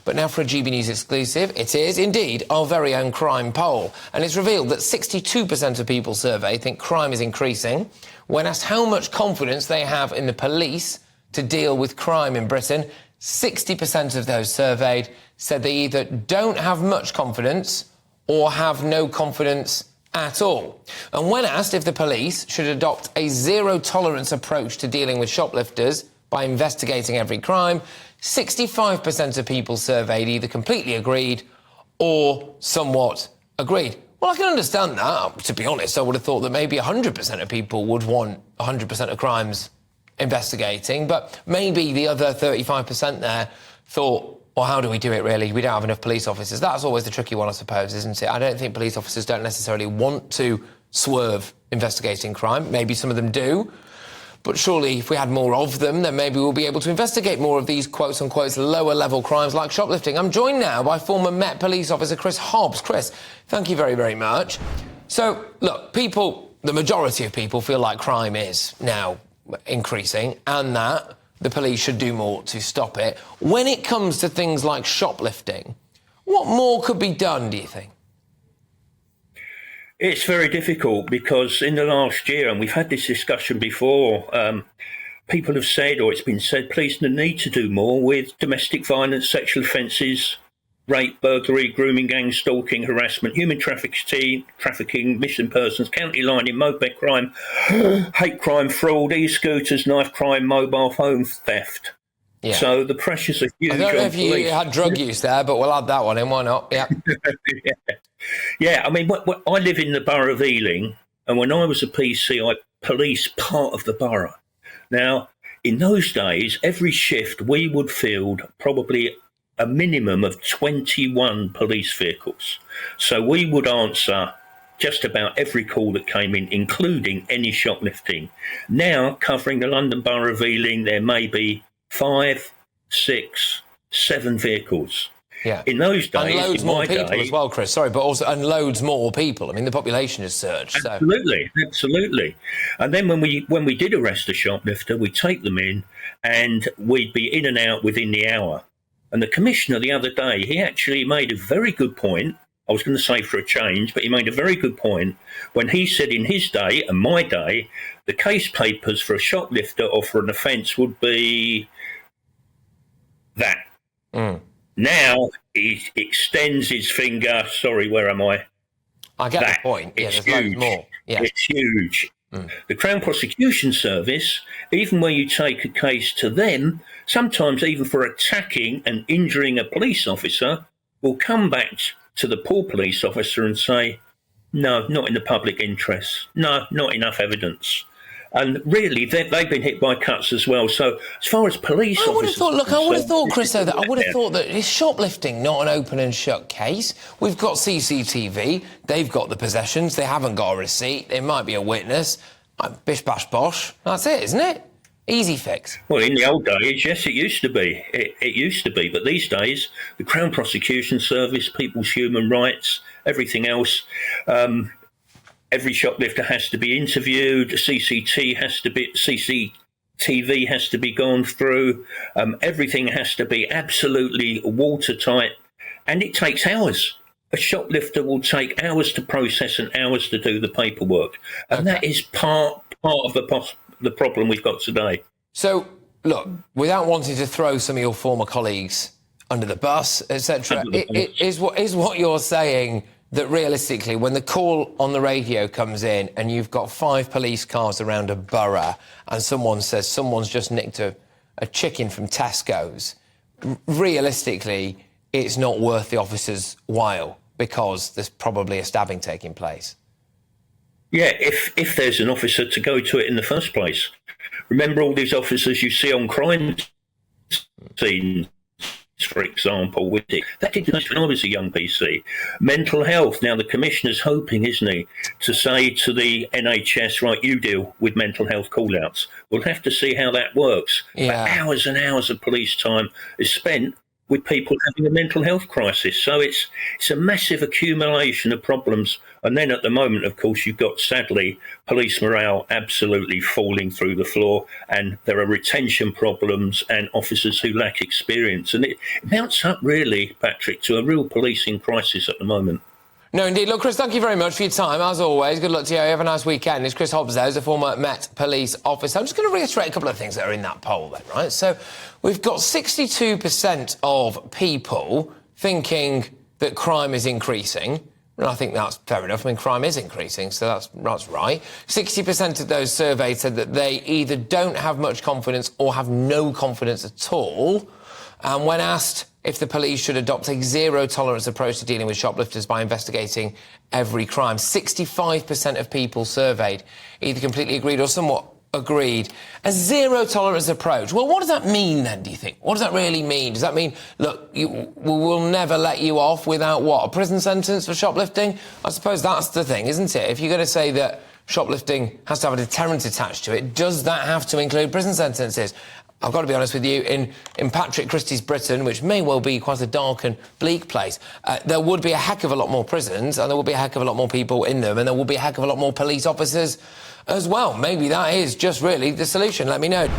But now for a GB News exclusive, it is indeed our very own crime poll. And it's revealed that 62% of people surveyed think crime is increasing. When asked how much confidence they have in the police to deal with crime in Britain, 60% of those surveyed said they either don't have much confidence or have no confidence at all. And when asked if the police should adopt a zero-tolerance approach to dealing with shoplifters by investigating every crime, 65% of people surveyed either completely agreed or somewhat agreed. Well, I can understand that. To be honest, I would have thought that maybe 100% of people would want 100% of crimes investigating, but maybe the other 35% there thought, well, how do we do it, really? We don't have enough police officers. That's always the tricky one, I suppose, isn't it? I don't think police officers don't necessarily want to swerve investigating crime. Maybe some of them do. But surely if we had more of them, then maybe we'll be able to investigate more of these quotes-unquote lower-level crimes like shoplifting. I'm joined now by former Met Police officer Chris Hobbs. Chris, thank you very, very much. So, look, the majority of people feel like crime is now increasing and that the police should do more to stop it. When it comes to things like shoplifting, what more could be done, do you think? It's very difficult because in the last year, and we've had this discussion before, people have said, or it's been said, police need to do more with domestic violence, sexual offences, rape, burglary, grooming, gang stalking, harassment, human trafficking, missing persons, county lining, moped crime, hate crime, fraud, e-scooters, knife crime, mobile phone theft. Yeah. So the pressures are huge. I don't know if you had drug use there, but we'll add that one in. Why not? Yeah. Yeah, I mean, I live in the borough of Ealing, and when I was a PC, I policed part of the borough. Now, in those days, every shift we would field probably a minimum of 21 police vehicles. So we would answer just about every call that came in, including any shoplifting. Now, covering the London Borough of Ealing, there may be 5, 6, 7 vehicles. Yeah. In those days, and loads more people as well, Chris. Sorry, but also and loads more people. I mean, the population has surged. Absolutely, so. Absolutely. And then when we did arrest a shoplifter, we'd take them in, and we'd be in and out within the hour. And the commissioner the other day, he actually made a very good point. I was going to say for a change, but he made a very good point when he said in his day and my day, the case papers for a shoplifter or for an offence would be that. Now he extends his finger. Sorry, where am I? I get the point. Yeah, there's loads more. Yeah. It's huge. The Crown Prosecution Service, even when you take a case to them, sometimes even for attacking and injuring a police officer, will come back to the poor police officer and say, no, not in the public interest. No, not enough evidence. And really, they've been hit by cuts as well. So as far as police officers... I would have thought, Chris, though, that I would have thought that is shoplifting not an open and shut case? We've got CCTV, they've got the possessions, they haven't got a receipt, there might be a witness. Bish, bash, bosh. That's it, isn't it? Easy fix. Well, in the old days, yes, it used to be. It used to be. But these days, the Crown Prosecution Service, people's human rights, everything else... every shoplifter has to be interviewed. CCTV has to be gone through. Everything has to be absolutely watertight, and it takes hours. A shoplifter will take hours to process and hours to do the paperwork, and that is part of the problem we've got today. So, look, without wanting to throw some of your former colleagues under the bus, etc., is what you're saying that realistically, when the call on the radio comes in and you've got 5 police cars around a borough and someone says someone's just nicked a chicken from Tesco's, realistically, it's not worth the officer's while because there's probably a stabbing taking place? Yeah, if there's an officer to go to it in the first place. Remember all these officers you see on crime scenes, for example, that didn't when I was a young PC. Mental health. Now, the Commissioner's hoping, isn't he, to say to the NHS, right, you deal with mental health call-outs. We'll have to see how that works. Yeah. But hours and hours of police time is spent with people having a mental health crisis. So it's a massive accumulation of problems. And then at the moment, of course, you've got, sadly, police morale absolutely falling through the floor, and there are retention problems and officers who lack experience. And it mounts up really, Patrick, to a real policing crisis at the moment. No, indeed. Look, Chris, thank you very much for your time, as always. Good luck to you. Have a nice weekend. It's Chris Hobbs there, who's a former Met police officer. I'm just going to reiterate a couple of things that are in that poll then, right? So we've got 62% of people thinking that crime is increasing. And I think that's fair enough. I mean, crime is increasing, so that's right. 60% of those surveyed said that they either don't have much confidence or have no confidence at all. And when asked if the police should adopt a zero-tolerance approach to dealing with shoplifters by investigating every crime, 65% of people surveyed either completely agreed or somewhat agreed. A zero-tolerance approach. Well, what does that mean then, do you think? What does that really mean? Does that mean, look, we'll never let you off without, what, a prison sentence for shoplifting? I suppose that's the thing, isn't it? If you're going to say that shoplifting has to have a deterrent attached to it, does that have to include prison sentences? I've got to be honest with you, in Patrick Christie's Britain, which may well be quite a dark and bleak place, there would be a heck of a lot more prisons, and there would be a heck of a lot more people in them, and there would be a heck of a lot more police officers as well. Maybe that is just really the solution. Let me know.